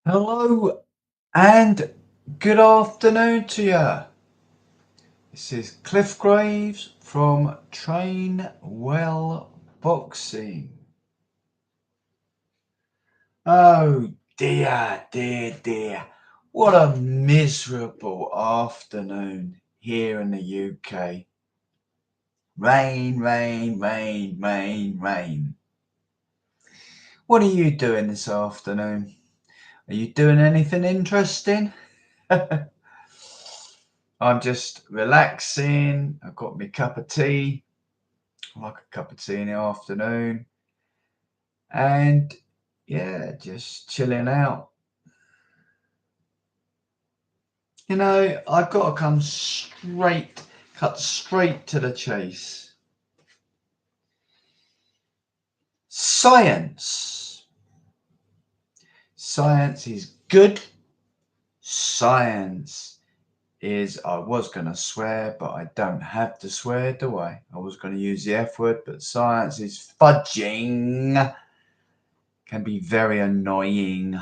Hello and good afternoon to you. This is Cliff Graves from Train Well Boxing. Oh dear. What a miserable afternoon here in the UK. Rain. What are you doing this afternoon? Are you doing anything interesting? I'm just relaxing. I've got my cup of tea. I like a cup of tea in the afternoon. And yeah, just chilling out. I've got to cut straight to the chase. Science. Science is good. Science is, I was going to swear, but I don't have to swear, do I? I was going to use the F word, but science is fudging. Can be very annoying.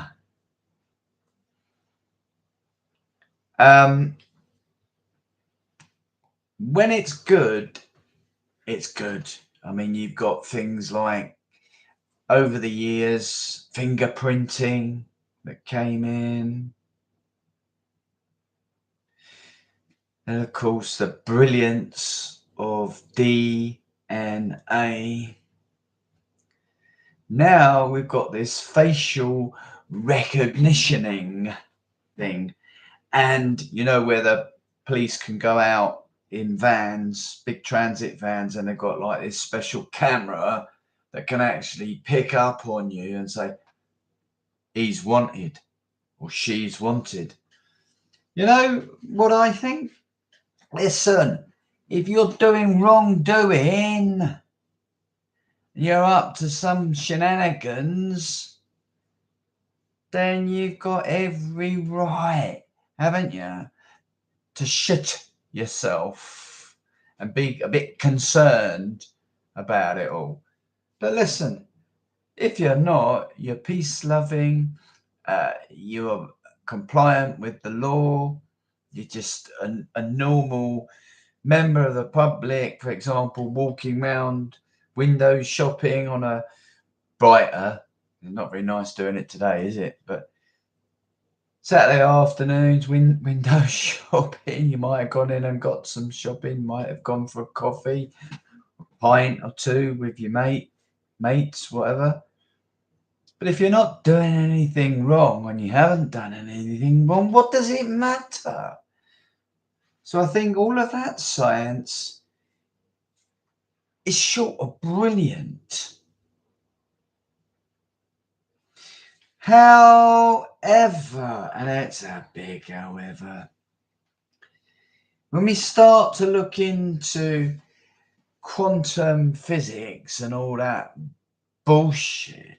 When it's good, it's good. I mean, you've got things like over the years, fingerprinting that came in. And of course, the brilliance of DNA. Now we've got this facial recognitioning thing. And where the police can go out in vans, big transit vans, and they've got like this special camera that can actually pick up on you and say, he's wanted or she's wanted. You know what I think? Listen, if you're doing wrongdoing, you're up to some shenanigans, then you've got every right, haven't you, to shit yourself and be a bit concerned about it all. But listen, if you're not, you're peace loving, you're compliant with the law, you're just a normal member of the public, for example, walking around windows shopping on a brighter, not very nice doing it today, is it? But Saturday afternoons, window shopping. You might have gone in and got some shopping, might have gone for a coffee, a pint or two with your mates, whatever. But if you're not doing anything wrong and you haven't done anything wrong, what does it matter? So I think all of that science is short of brilliant. However, and it's a big however, when we start to look into quantum physics and all that bullshit,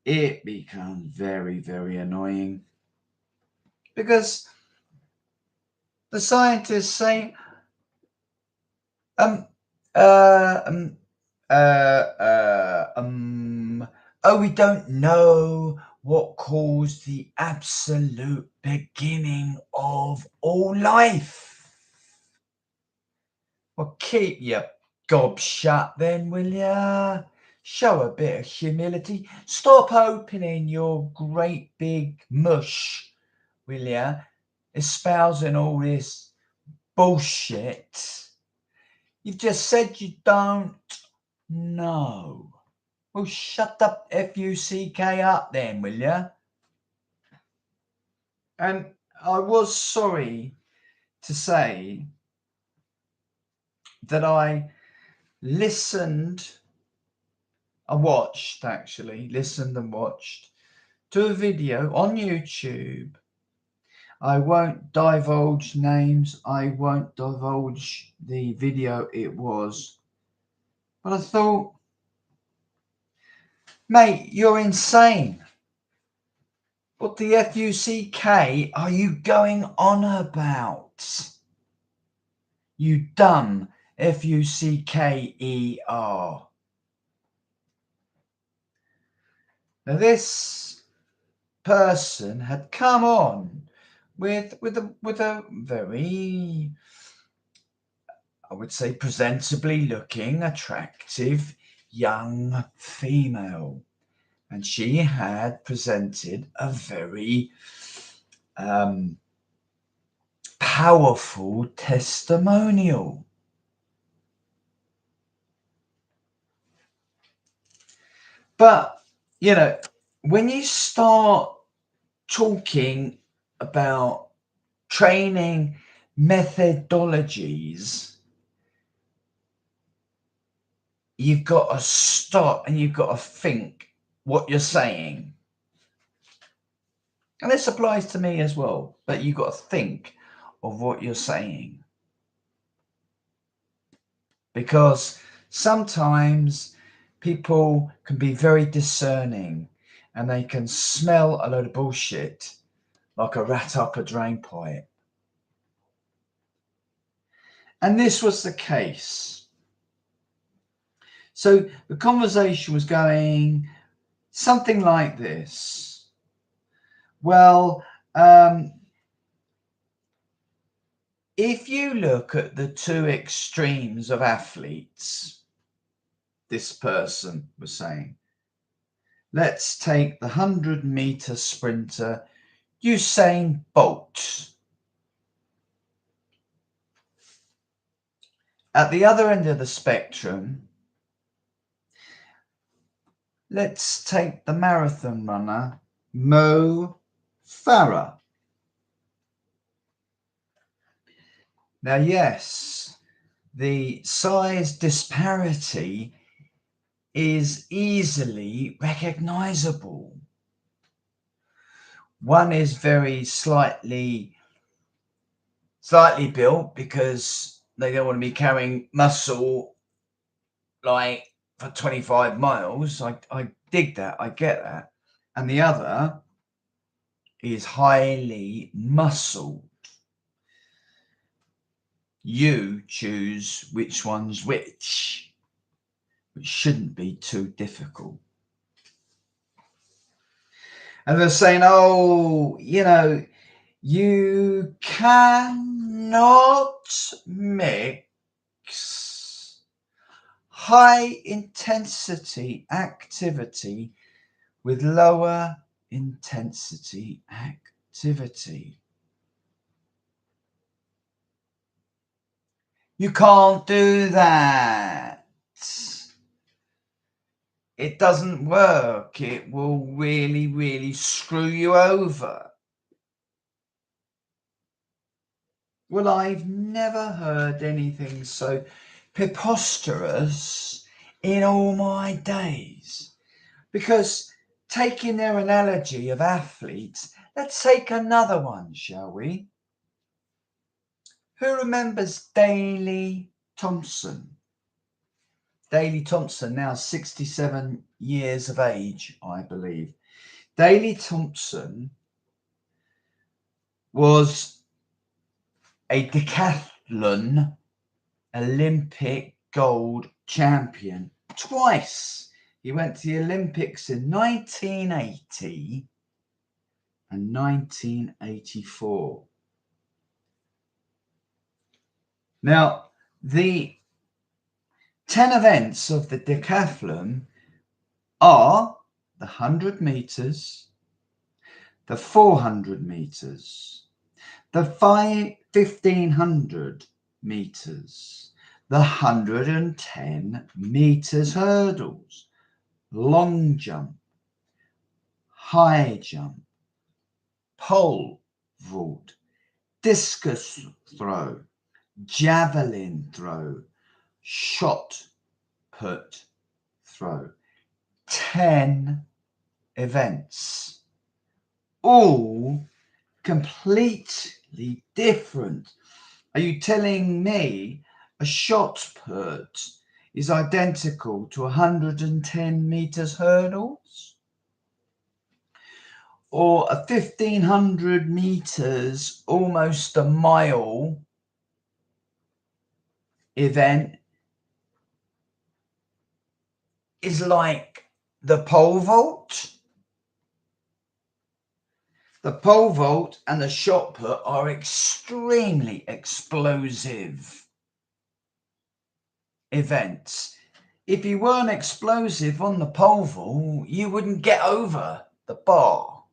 it becomes very annoying. Because the scientists say, oh, we don't know what caused the absolute beginning of all life. Well, keep your gob shut then, will ya? Show a bit of humility. Stop opening your great big mush, will ya? Espousing all this bullshit. You've just said you don't know. Well, shut the F-U-C-K up then, will ya? And I was sorry to say that I listened and watched to a video on YouTube. I won't divulge names. I won't divulge the video it was. But I thought, mate, you're insane. What the F-U-C-K are you going on about? You dumb F-U-C-K-E-R. Now this person had come on with a very, I would say, presentably looking, attractive young female. And she had presented a very powerful testimonial. But, you know, when you start talking about training methodologies, you've got to stop and you've got to think what you're saying. And this applies to me as well, but you've got to think of what you're saying. Because sometimes people can be very discerning and they can smell a load of bullshit like a rat up a drain pipe. And this was the case. So the conversation was going something like this. Well, if you look at the two extremes of athletes, this person was saying, let's take the 100-meter sprinter Usain Bolt. At the other end of the spectrum, let's take the marathon runner Mo Farah. Now, yes, the size disparity is easily recognizable. One is very slightly built because they don't want to be carrying muscle like for 25 miles. I dig that. I get that. And the other is highly muscled. You choose which one's which. It shouldn't be too difficult. And they're saying, oh, you know, you cannot mix high intensity activity with lower intensity activity. You can't do that. It doesn't work. It will really, really screw you over. Well, I've never heard anything so preposterous in all my days. Because taking their analogy of athletes, let's take another one, shall we? Who remembers Daley Thompson? Daley Thompson, now 67 years of age, I believe. Daley Thompson was a decathlon Olympic gold champion twice. He went to the Olympics in 1980 and 1984. Now, the 10 events of the decathlon are the 100 meters, the 400 meters, the 1500 meters, the 110 meters hurdles, long jump, high jump, pole vault, discus throw, javelin throw, shot put throw. 10 events, all completely different. Are you telling me a shot put is identical to 110 meters hurdles? Or a 1500 meters, almost a mile event is like the pole vault? The pole vault and the shot put are extremely explosive events. If you weren't explosive on the pole vault, you wouldn't get over the bar.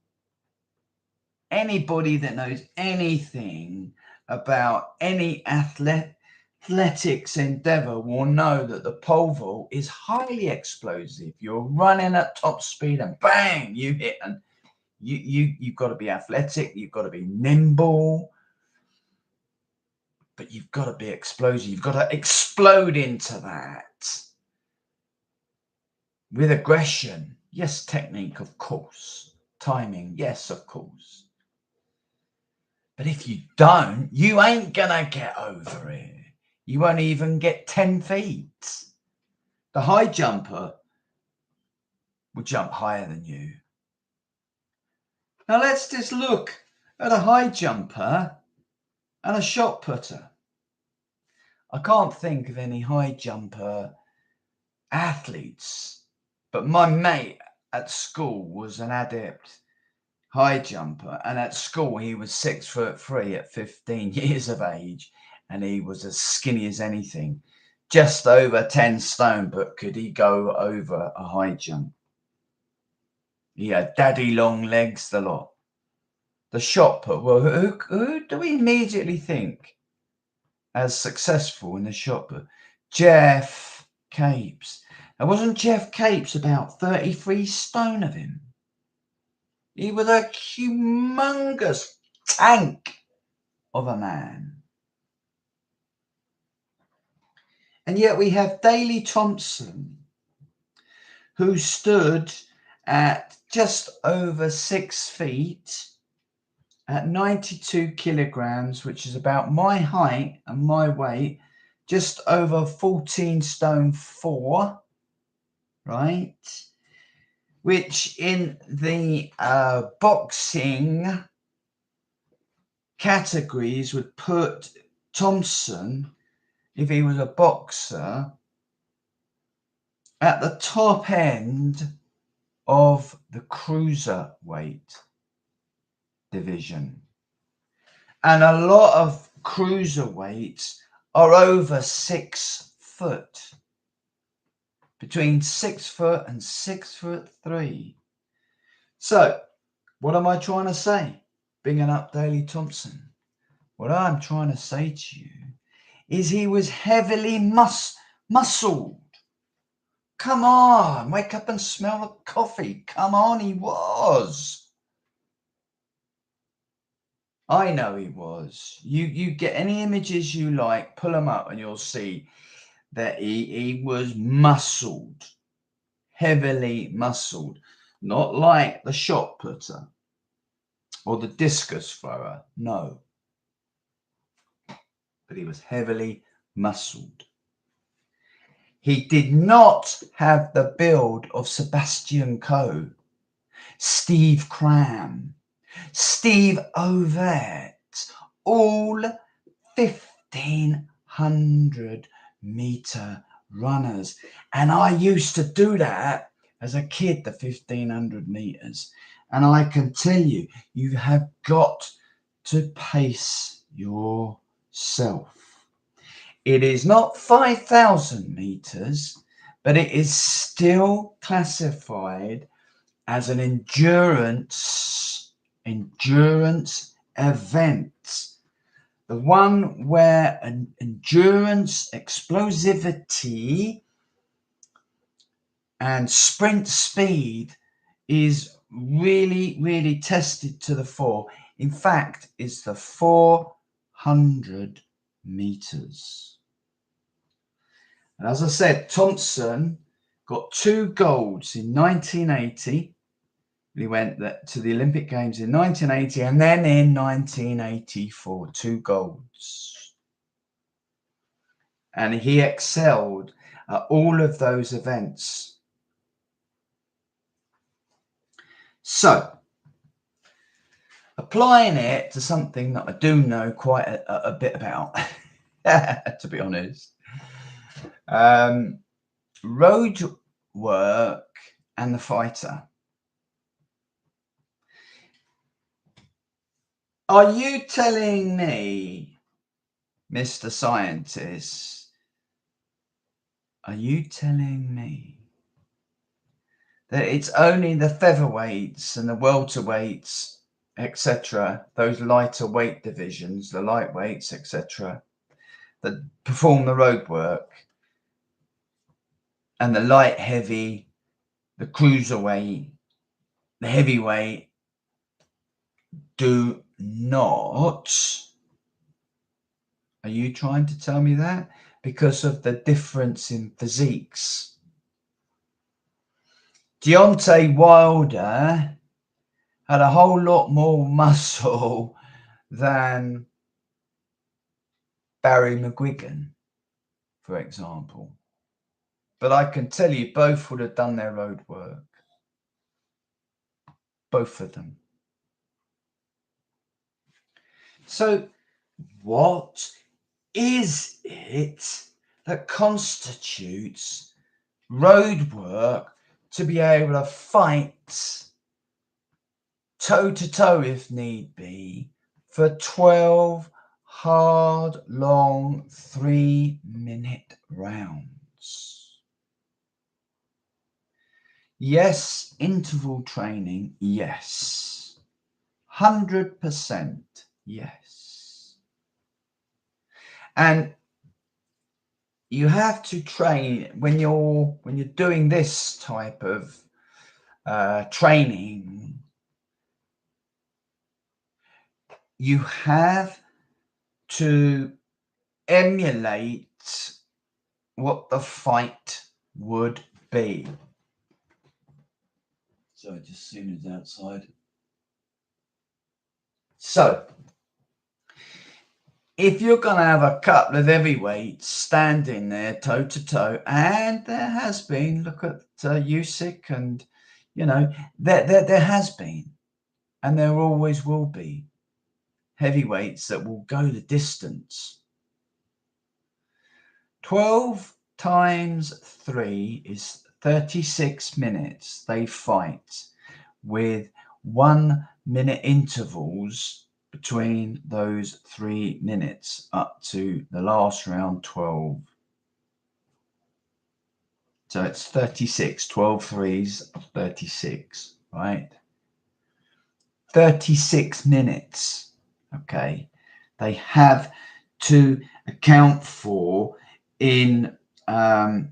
Anybody that knows anything about any athletics endeavor will know that the pole vault is highly explosive. You're running at top speed and bang, you hit, and you've got to be athletic, you've got to be nimble, but you've got to be explosive. You've got to explode into that with aggression. Yes, technique, of course. Timing, yes, of course. But if you don't, you ain't gonna get over it. You won't even get 10 feet. The high jumper will jump higher than you. Now let's just look at a high jumper and a shot putter. I can't think of any high jumper athletes, but my mate at school was an adept high jumper, and at school he was 6'3" at 15 years of age, and he was as skinny as anything, just over 10 stone. But could he go over a high jump? He had daddy long legs, the lot. The shot put, well, who do we immediately think as successful in the shot put? Jeff Capes. And wasn't Jeff Capes about 33 stone of him? He was a humongous tank of a man. And yet we have Daley Thompson, who stood at just over 6 feet at 92 kilograms, which is about my height and my weight, just over 14 stone 4, right? Which in the boxing categories would put Thompson, if he was a boxer, at the top end of the cruiserweight division. And a lot of cruiserweights are over 6 foot. Between 6 foot and 6'3". So, what am I trying to say? Bringing up Daley Thompson. What I'm trying to say to you is he was heavily muscled. Come on, wake up and smell the coffee. Come on, he was. I know he was. You get any images you like, pull them up, and you'll see that he was muscled, heavily muscled, not like the shot putter or the discus thrower, no. But he was heavily muscled. He did not have the build of Sebastian Coe, Steve Cram, Steve Ovett, all 1,500 meter runners. And I used to do that as a kid, the 1,500 meters. And I can tell you, you have got to pace yourself. It is not 5,000 meters, but it is still classified as an endurance event. The one where an endurance, explosivity, and sprint speed is really, really tested to the fore. In fact, it's the 400 meters. And as I said, Thompson got 2 golds in 1980. He went to the Olympic Games in 1980 and then in 1984, 2 golds. And he excelled at all of those events. So, applying it to something that I do know quite a bit about, to be honest. Road work and the fighter. Are you telling me, Mr. Scientist, are you telling me that it's only the featherweights and the welterweights, etc., those lighter weight divisions, the lightweights, etc., that perform the road work, and the light heavy, the cruiserweight, the heavyweight do not? Are you trying to tell me that? Because of the difference in physiques. Deontay Wilder had a whole lot more muscle than Barry McGuigan, for example. But I can tell you both would have done their road work. Both of them. So what is it that constitutes road work to be able to fight toe to toe if need be for 12 hard, long, 3-minute rounds? Yes, interval training, yes. 100% yes. And you have to train when you're doing this type of training. You have to emulate what the fight would be. So just soon as outside. So if you're going to have a couple of heavyweights standing there toe to toe, and there has been, look at Usyk, and there has been, and there always will be heavyweights that will go the distance. 12 times 3 is 36 minutes. They fight with 1 minute intervals between those 3 minutes up to the last round, 12. So it's 36, 12 threes, 36, right? 36 minutes, okay? They have to account for in a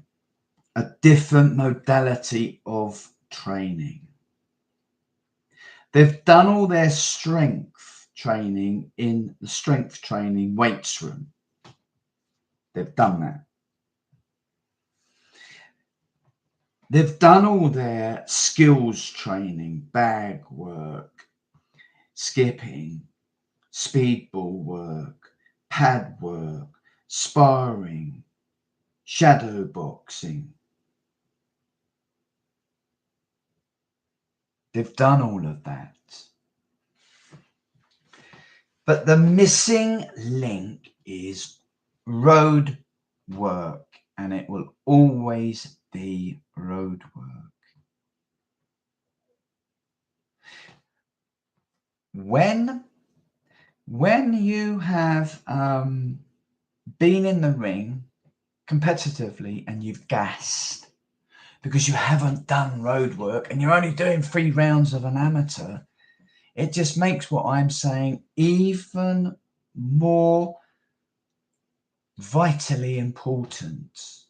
different modality of training. They've done all their strength training in the strength training weights room. They've done that. They've done all their skills training, bag work, skipping, speedball work, pad work, sparring, shadow boxing. They've done all of that. But the missing link is road work, and it will always be road work. When you have been in the ring competitively and you've gassed because you haven't done road work and you're only doing 3 rounds of an amateur, it just makes what I'm saying even more vitally important,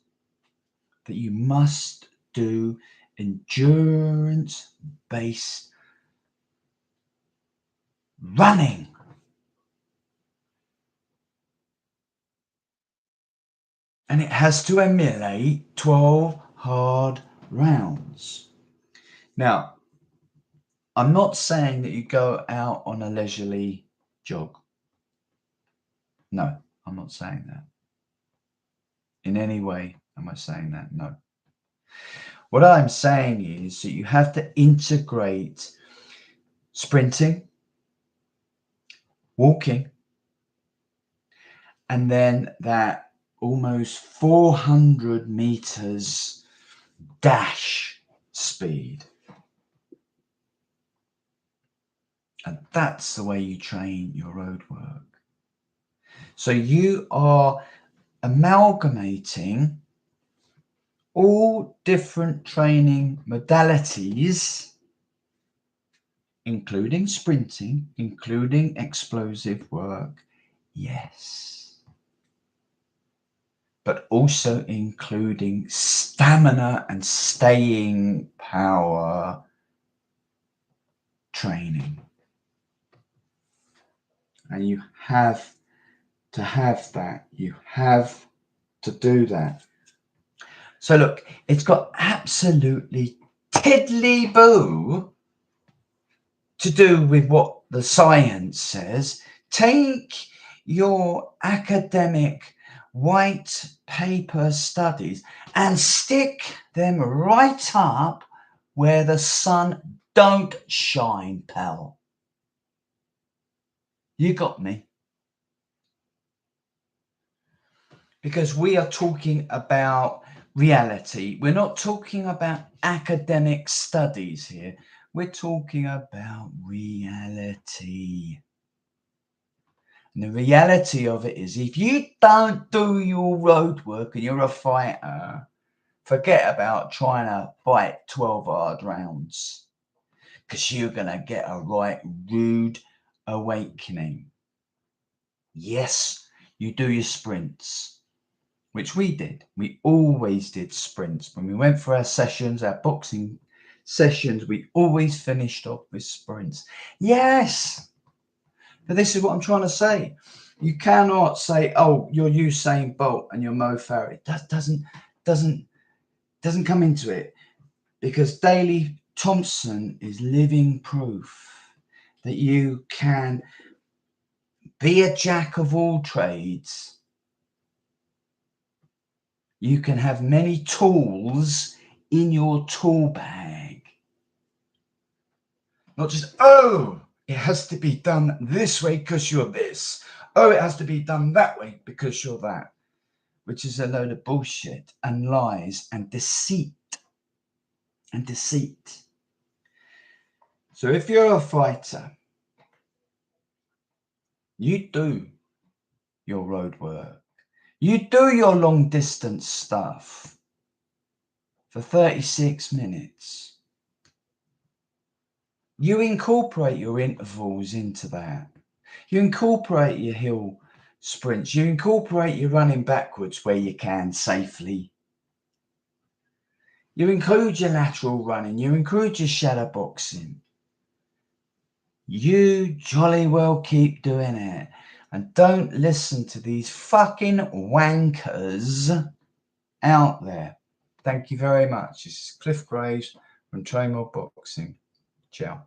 that you must do endurance-based running. And it has to emulate 12 hard rounds. Now, I'm not saying that you go out on a leisurely jog. No, I'm not saying that. In any way am I saying that? No. What I'm saying is that you have to integrate sprinting, walking, and then that almost 400 meters dash speed. And that's the way you train your road work. So you are amalgamating all different training modalities, including sprinting, including explosive work, yes, but also including stamina and staying power training. And you have to have that. You have to do that. So look, it's got absolutely tiddly boo to do with what the science says. Take your academic white paper studies and stick them right up where the sun don't shine, pal. You got me. Because we are talking about reality. We're not talking about academic studies here. We're talking about reality. And the reality of it is, if you don't do your road work and you're a fighter, forget about trying to fight 12 hard rounds, because you're going to get a right rude awakening. Yes, you do your sprints, which we did. We always did sprints. When we went for our sessions, our boxing sessions, we always finished off with sprints. Yes. But this is what I'm trying to say. You cannot say, "Oh, you're Usain Bolt and you're Mo Farah." That doesn't come into it, because Daley Thompson is living proof that you can be a jack of all trades. You can have many tools in your tool bag. Not just, oh, it has to be done this way because you're this. Oh, it has to be done that way because you're that. Which is a load of bullshit and lies and deceit. And deceit. So if you're a fighter, you do your road work. You do your long distance stuff for 36 minutes. You incorporate your intervals into that. You incorporate your hill sprints. You incorporate your running backwards where you can safely. You include your lateral running. You include your shadow boxing. You jolly well keep doing it. And don't listen to these fucking wankers out there. Thank you very much. This is Cliff Graves from Train More Boxing. Ciao.